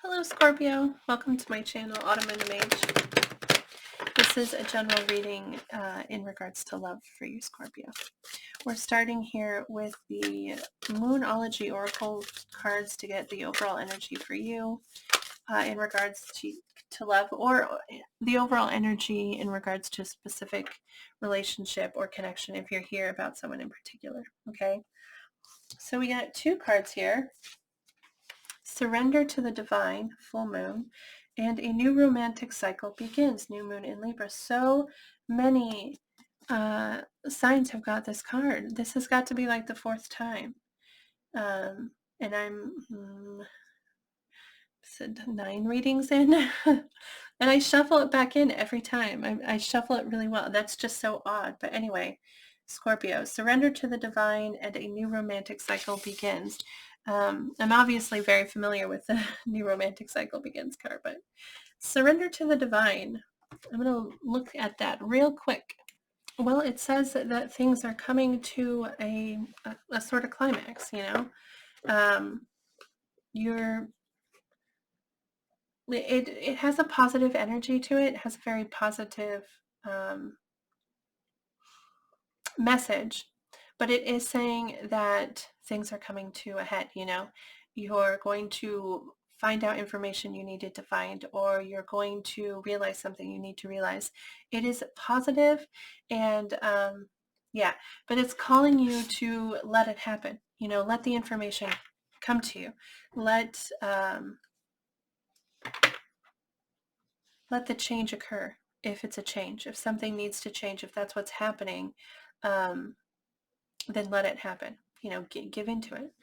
Hello Scorpio, welcome to my channel, Autumn and the Mage. This is a general reading in regards to love for you, Scorpio. We're starting here with the Moonology Oracle cards to get the overall energy for you in regards to love, or the overall energy in regards to a specific relationship or connection if you're here about someone in particular, okay? So we got two cards here. Surrender to the divine, full moon, and a new romantic cycle begins, new moon in Libra. So many signs have got this card. This has got to be like the fourth time. And I'm 9 readings in. And I shuffle it back in every time. I shuffle it really well. That's just so odd. But anyway, Scorpio, surrender to the divine and a new romantic cycle begins. I'm obviously very familiar with the new romantic cycle begins card, but surrender to the divine. I'm going to look at that real quick. Well, it says that things are coming to a sort of climax, you know. It has a positive energy to it. It has a very positive message, but it is saying that things are coming to a head, you know. You're going to find out information you needed to find, or you're going to realize something you need to realize. It is positive, and yeah, but it's calling you to let it happen, you know, let the information come to you. Let the change occur. If it's a change, if something needs to change, if that's what's happening, then let it happen, you know, give into it.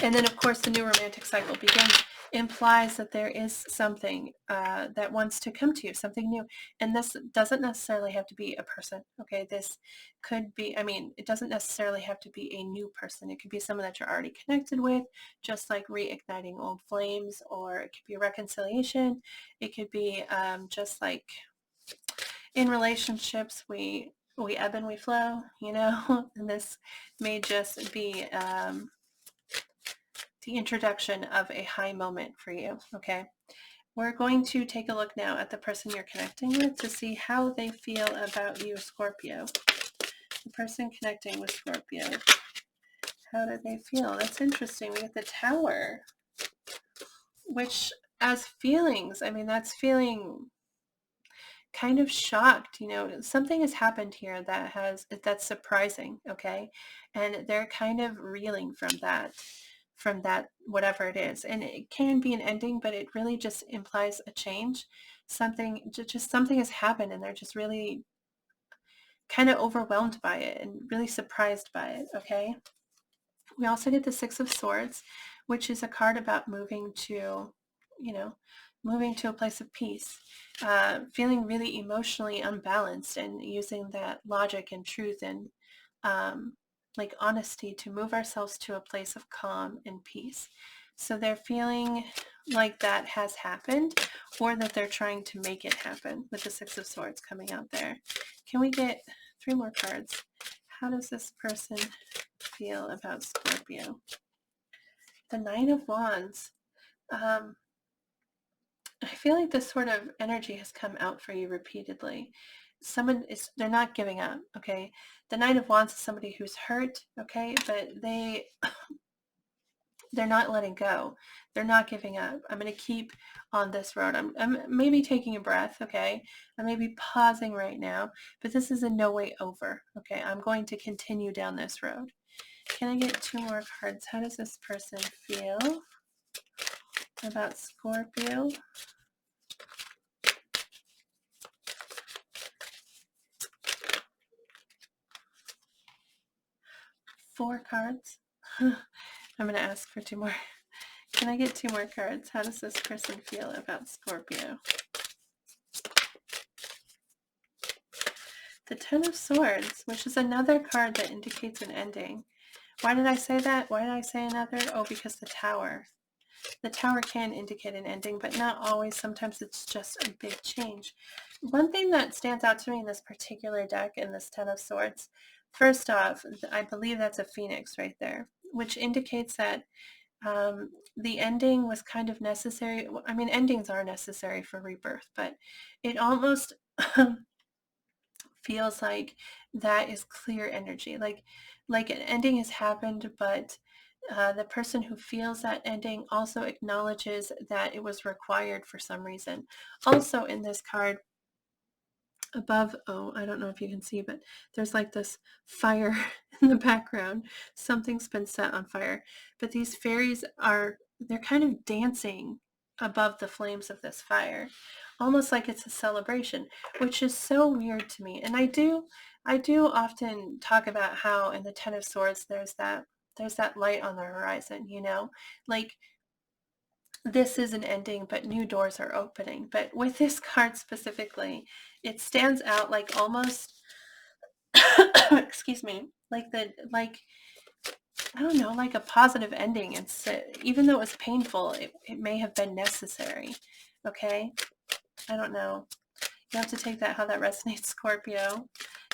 And then of course the new romantic cycle begins, implies that there is something that wants to come to you, something new. And this doesn't necessarily have to be a person, okay? This could be, I mean, it doesn't necessarily have to be a new person. It could be someone that you're already connected with, just like reigniting old flames, or it could be a reconciliation. It could be just like in relationships, we ebb and we flow, you know. And this may just be the introduction of a high moment for you, okay? We're going to take a look now at the person you're connecting with to see how they feel about you, Scorpio. The person connecting with Scorpio, how do they feel? That's interesting. We get the Tower, which as feelings, I mean, that's feeling kind of shocked, you know. Something has happened here that's surprising, okay? And they're kind of reeling from that whatever it is. And it can be an ending, but it really just implies a change. Something has happened, and they're just really kind of overwhelmed by it and really surprised by it, okay? We also get the Six of Swords, which is a card about moving to, you know, moving to a place of peace, feeling really emotionally unbalanced, and using that logic and truth and like honesty to move ourselves to a place of calm and peace. So they're feeling like that has happened, or that they're trying to make it happen, with the Six of Swords coming out there. Can we get 3 more cards? How does this person feel about Scorpio? The Nine of Wands. I feel like this sort of energy has come out for you repeatedly. They're not giving up, okay? The Nine of Wands is somebody who's hurt, okay? But they're not letting go. They're not giving up. I'm going to keep on this road. I'm maybe taking a breath, okay? I may be pausing right now, but this is in no way over, okay? I'm going to continue down this road. Can I get 2 more cards? How does this person feel about Scorpio? Four cards. I'm going to ask for 2 more. Can I get 2 more cards? How does this person feel about Scorpio? The Ten of Swords, which is another card that indicates an ending. Why did I say that? Why did I say another? Oh, because the Tower. The Tower can indicate an ending, but not always. Sometimes it's just a big change. One thing that stands out to me in this particular deck, in this Ten of Swords, first off, I believe that's a phoenix right there, which indicates that The ending was kind of necessary. I mean, endings are necessary for rebirth, but it almost feels like that is clear energy. Like an ending has happened, but the person who feels that ending also acknowledges that it was required for some reason. Also in this card, above, oh, I don't know if you can see, but there's like this fire in the background. Something's been set on fire, but these fairies they're kind of dancing above the flames of this fire, almost like it's a celebration, which is so weird to me. And I do often talk about how in the Ten of Swords there's that light on the horizon, like this is an ending, but new doors are opening. But with this card specifically, it stands out like almost, excuse me, like I don't know, like a positive ending. Even though it was painful, it may have been necessary. Okay, I don't know. You have to take that how that resonates, Scorpio.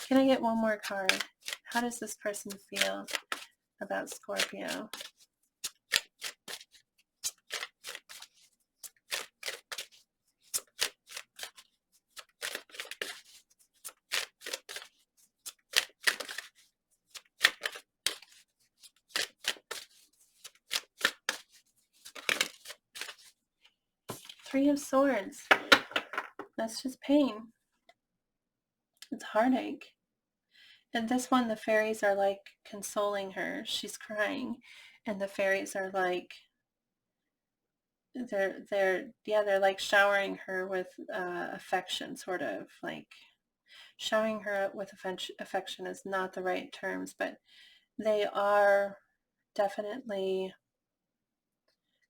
Can I get one more card? How does this person feel about Scorpio? Three of Swords. That's just pain. It's heartache. And this one, the fairies are like consoling her. She's crying, and the fairies are like they're like showering her with affection, sort of like showering her with affection is not the right terms, but they are definitely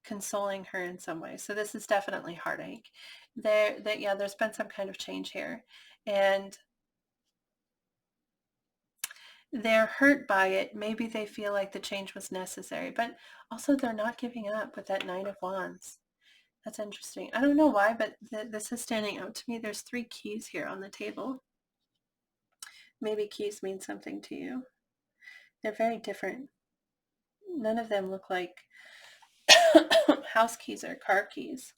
consoling her in some way. So this is definitely heartache. There's been some kind of change here, and they're hurt by it. Maybe they feel like the change was necessary, but also they're not giving up with that Nine of Wands. That's interesting. I don't know why, but this is standing out to me. There's three keys here on the table. Maybe keys mean something to you. They're very different. None of them look like house keys or car keys.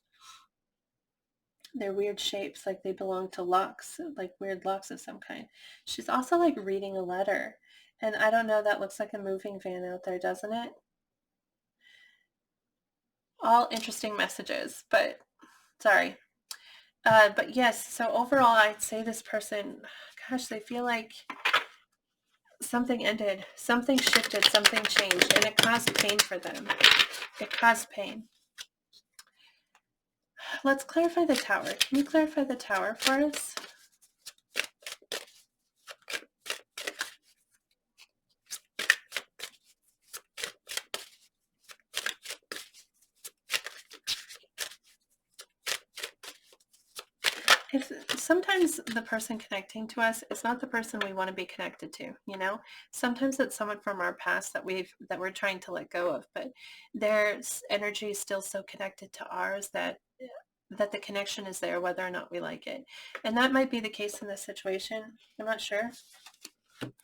They're weird shapes, like they belong to locks, like weird locks of some kind. She's also like reading a letter. And I don't know, that looks like a moving van out there, doesn't it? All interesting messages, but sorry. But yes, so overall, I'd say this person, gosh, they feel like something ended, something shifted, something changed, and it caused pain for them. It caused pain. Let's clarify the Tower. Can you clarify the Tower for us? Sometimes the person connecting to us is not the person we want to be connected to, sometimes it's someone from our past that we're trying to let go of, but their energy is still so connected to ours that the connection is there whether or not we like it. And that might be the case in this situation. I'm not sure.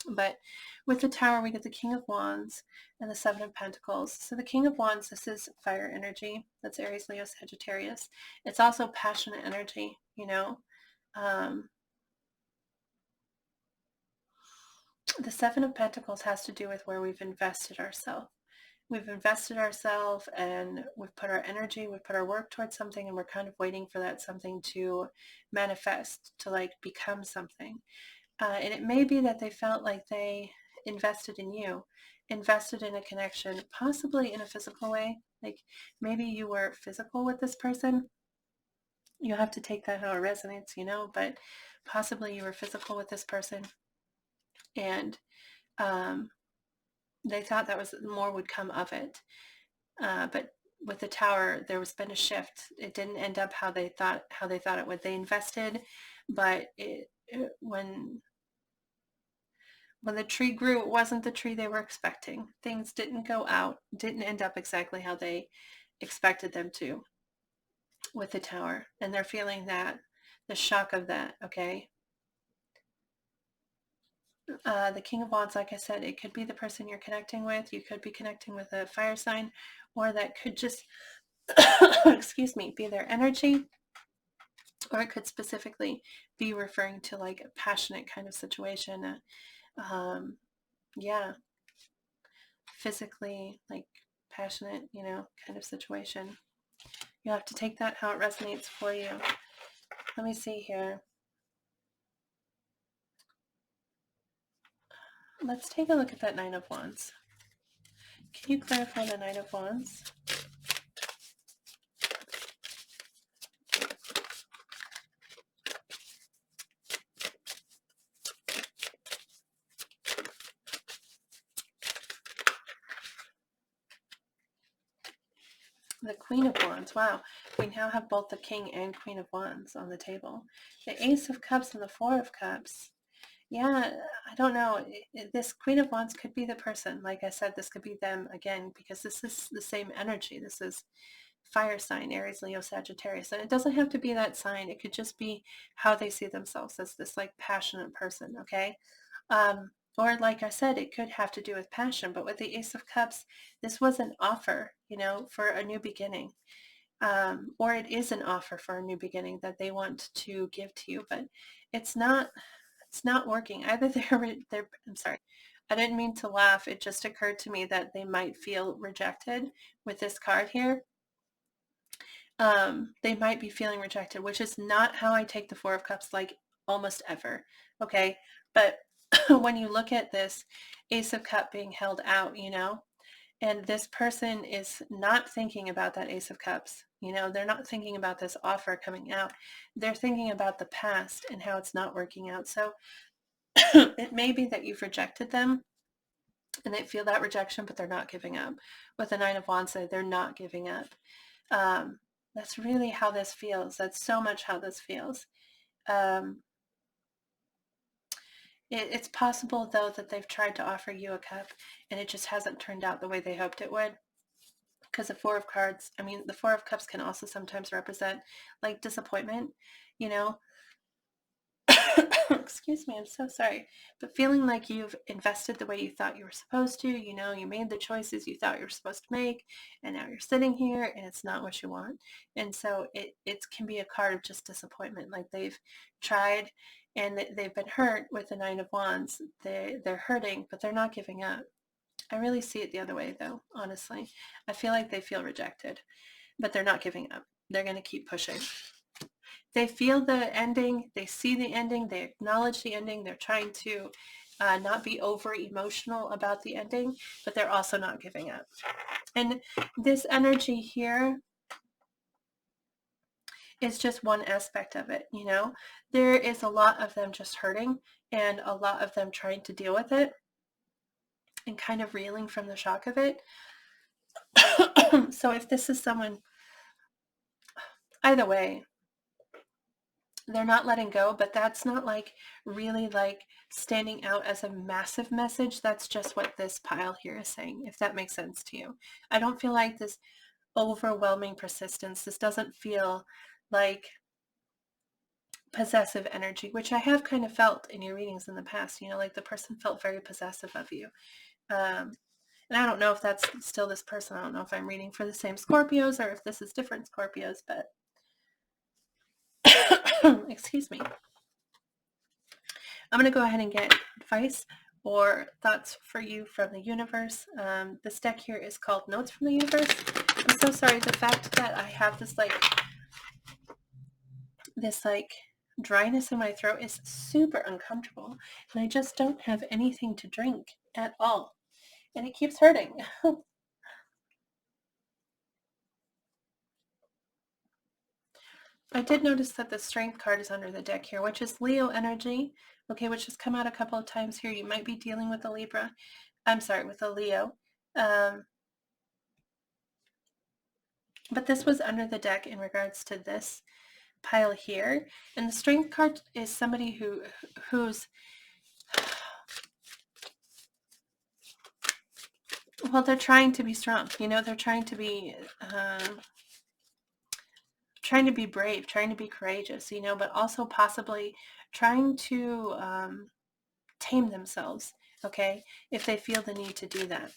But with the Tower, we get the King of Wands and the Seven of Pentacles. So the King of Wands, this is fire energy. That's Aries, Leo, Sagittarius. It's also passionate energy, the Seven of Pentacles has to do with where we've invested ourselves. We've invested ourselves and we've put our energy, we've put our work towards something, and we're kind of waiting for that something to manifest, to like become something. And it may be that they felt like they invested in you, invested in a connection, possibly in a physical way. Like maybe you were physical with this person. You have to take that how it resonates, but possibly you were physical with this person, and they thought that was more would come of it. But with the Tower, there was been a shift. It didn't end up how they thought it would. They invested, but when the tree grew, it wasn't the tree they were expecting. Things didn't end up exactly how they expected them to with the Tower. And they're feeling the shock of that, okay? The King of Wands, like I said, it could be the person you're connecting with. You could be connecting with a fire sign, or that could just, excuse me, be their energy, or it could specifically be referring to like a passionate kind of situation. Yeah, physically like passionate, kind of situation. You'll have to take that how it resonates for you. Let me see here. Let's take a look at that Nine of Wands. Can you clarify the Nine of Wands? The Queen of Wands. Wow. We now have both the King and Queen of Wands on the table. The Ace of Cups and the Four of Cups. Yeah, I don't know. This Queen of Wands could be the person. Like I said, this could be them again, because this is the same energy. This is fire sign, Aries, Leo, Sagittarius. And it doesn't have to be that sign. It could just be how they see themselves as this like passionate person, okay? Or like I said, it could have to do with passion, but with the Ace of Cups, this was an offer, for a new beginning. Or it is an offer for a new beginning that they want to give to you, but it's not working. Either I'm sorry. I didn't mean to laugh. It just occurred to me that they might feel rejected with this card here. They might be feeling rejected, which is not how I take the Four of Cups, like almost ever. Okay. But when you look at this Ace of Cup being held out, and this person is not thinking about that Ace of Cups, they're not thinking about this offer coming out. They're thinking about the past and how it's not working out. So it may be that you've rejected them and they feel that rejection, but they're not giving up. With the Nine of Wands, they're not giving up. That's really how this feels. That's so much how this feels. It's possible, though, that they've tried to offer you a cup and it just hasn't turned out the way they hoped it would. Because the Four of Cups can also sometimes represent like disappointment, you know. Excuse me, I'm so sorry. But feeling like you've invested the way you thought you were supposed to, you made the choices you thought you were supposed to make, and now you're sitting here and it's not what you want. And so it can be a card of just disappointment. Like they've tried and they've been hurt with the Nine of Wands. They're hurting, but they're not giving up. I really see it the other way, though, honestly. I feel like they feel rejected, but they're not giving up. They're going to keep pushing. They feel the ending. They see the ending. They acknowledge the ending. They're trying to not be over emotional about the ending, but they're also not giving up. And this energy here is just one aspect of it, There is a lot of them just hurting and a lot of them trying to deal with it and kind of reeling from the shock of it. So if this is someone, either way, they're not letting go, but that's not like really like standing out as a massive message. That's just what this pile here is saying, if that makes sense to you. I don't feel like this overwhelming persistence. This doesn't feel like possessive energy, which I have kind of felt in your readings in the past, like the person felt very possessive of you. And I don't know if that's still this person. I don't know if I'm reading for the same Scorpios or if this is different Scorpios, but excuse me. I'm going to go ahead and get advice or thoughts for you from the universe. This deck here is called Notes from the Universe. I'm so sorry. The fact that I have this dryness in my throat is super uncomfortable, and I just don't have anything to drink at all, and it keeps hurting. I did notice that the Strength card is under the deck here, which is Leo energy, okay, which has come out a couple of times here. You might be dealing with a Libra. I'm sorry, with a Leo. But this was under the deck in regards to this pile here. And the Strength card is somebody who's, well, they're trying to be strong. They're trying to be brave, trying to be courageous, but also possibly trying to tame themselves, okay, if they feel the need to do that.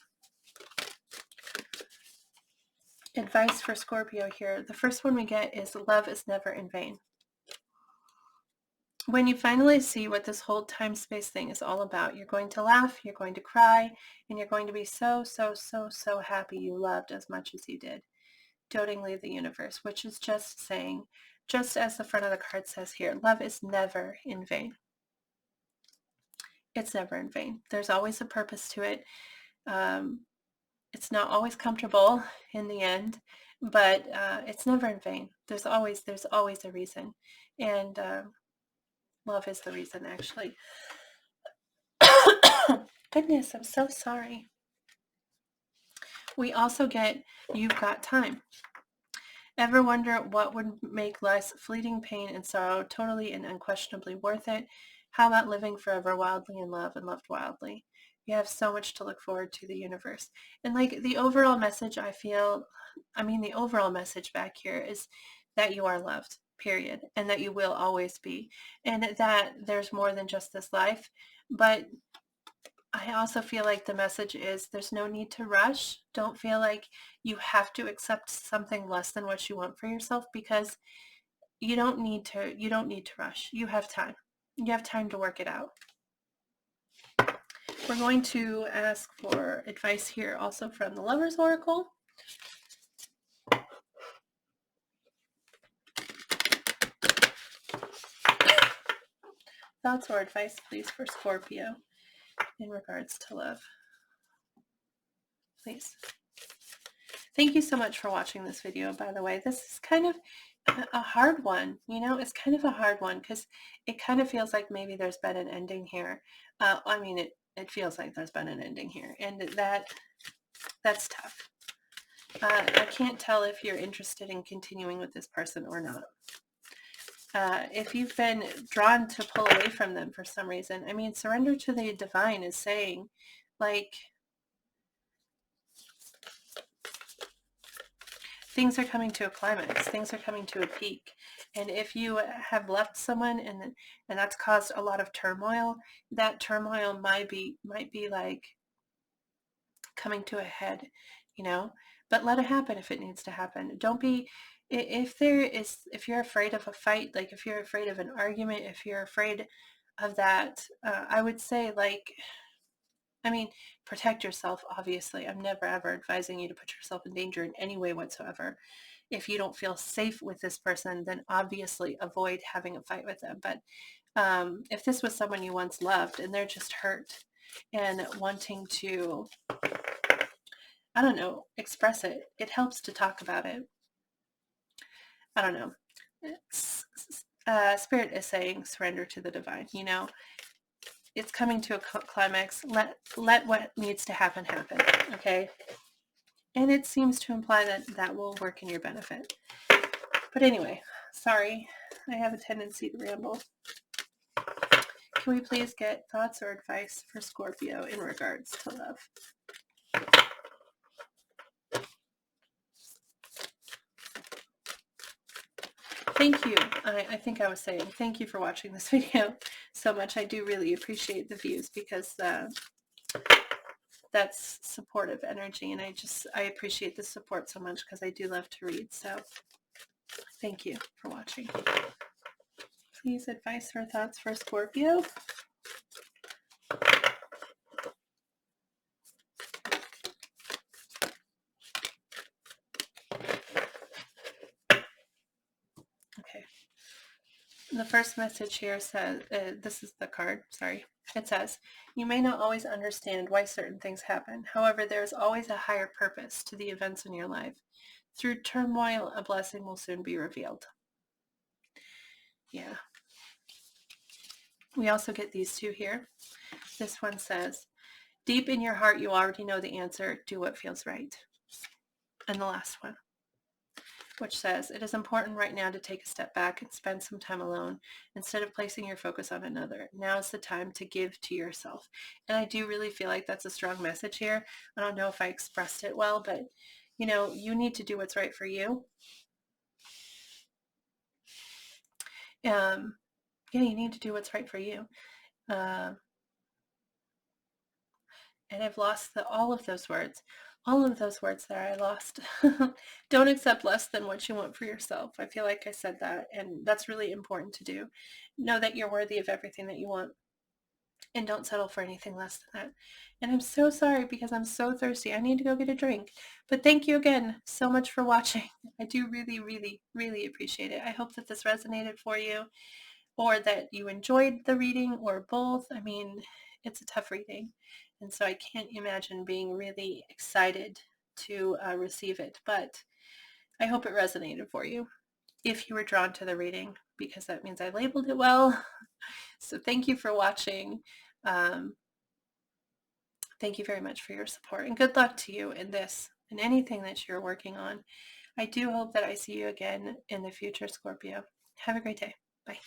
Advice for Scorpio here. The first one we get is love is never in vain. When you finally see what this whole time-space thing is all about, you're going to laugh, you're going to cry, and you're going to be so happy you loved as much as you did. Dotingly the universe, which is just saying, just as the front of the card says here, love is never in vain. It's never in vain. There's always a purpose to it. It's not always comfortable in the end, but it's never in vain. There's always a reason. And love is the reason, actually. Goodness, I'm so sorry. We also get, you've got time. Ever wonder what would make life's fleeting pain and sorrow totally and unquestionably worth it? How about living forever wildly in love and loved wildly? You have so much to look forward to, the universe. And like the overall message, the overall message back here is that you are loved, period, and that you will always be, and that there's more than just this life. But I also feel like the message is there's no need to rush. Don't feel like you have to accept something less than what you want for yourself, because you don't need to rush. You have time. You have time to work it out. We're going to ask for advice here also from the Lover's Oracle. Thoughts or advice, please, for Scorpio in regards to love. Please. Thank you so much for watching this video, by the way. This is kind of a hard one, it's kind of a hard one because it kind of feels like maybe there's been an ending here. It feels like there's been an ending here, and that's tough. I can't tell if you're interested in continuing with this person or not. If you've been drawn to pull away from them for some reason, surrender to the divine is saying, like, things are coming to a climax. Things are coming to a peak. And if you have left someone and that's caused a lot of turmoil, that turmoil might be like coming to a head, but let it happen if it needs to happen. Don't be, if you're afraid of a fight, like if you're afraid of an argument, if you're afraid of that, I would say, protect yourself, obviously. I'm never ever advising you to put yourself in danger in any way whatsoever. If you don't feel safe with this person, then obviously avoid having a fight with them. But if this was someone you once loved and they're just hurt and wanting to, I don't know, express it, it helps to talk about it. I don't know. Spirit is saying surrender to the divine, It's coming to a climax. Let what needs to happen, okay? And it seems to imply that will work in your benefit. But anyway, sorry, I have a tendency to ramble. Can we please get thoughts or advice for Scorpio in regards to love? Thank you. I think I was saying thank you for watching this video so much. I do really appreciate the views, because that's supportive energy, and I appreciate the support so much because I do love to read. So thank you for watching. Please, advice or thoughts for Scorpio. Okay. The first message here says, this is the card, sorry. It says, you may not always understand why certain things happen. However, there is always a higher purpose to the events in your life. Through turmoil, a blessing will soon be revealed. Yeah. We also get these two here. This one says, deep in your heart, you already know the answer. Do what feels right. And the last one, which says, it is important right now to take a step back and spend some time alone instead of placing your focus on another. Now is the time to give to yourself. And I do really feel like that's a strong message here. I don't know if I expressed it well, but you need to do what's right for you. Yeah, you need to do what's right for you. And I've lost all of those words. All of those words there I lost. Don't accept less than what you want for yourself. I feel like I said that, and that's really important to do. Know that you're worthy of everything that you want, and don't settle for anything less than that. And I'm so sorry because I'm so thirsty. I need to go get a drink. But thank you again so much for watching. I do really, really, really appreciate it. I hope that this resonated for you, or that you enjoyed the reading, or both. I mean, it's a tough reading, and so I can't imagine being really excited to receive it, but I hope it resonated for you if you were drawn to the reading, because that means I labeled it well. So thank you for watching. Thank you very much for your support, and good luck to you in this and anything that you're working on. I do hope that I see you again in the future, Scorpio. Have a great day. Bye.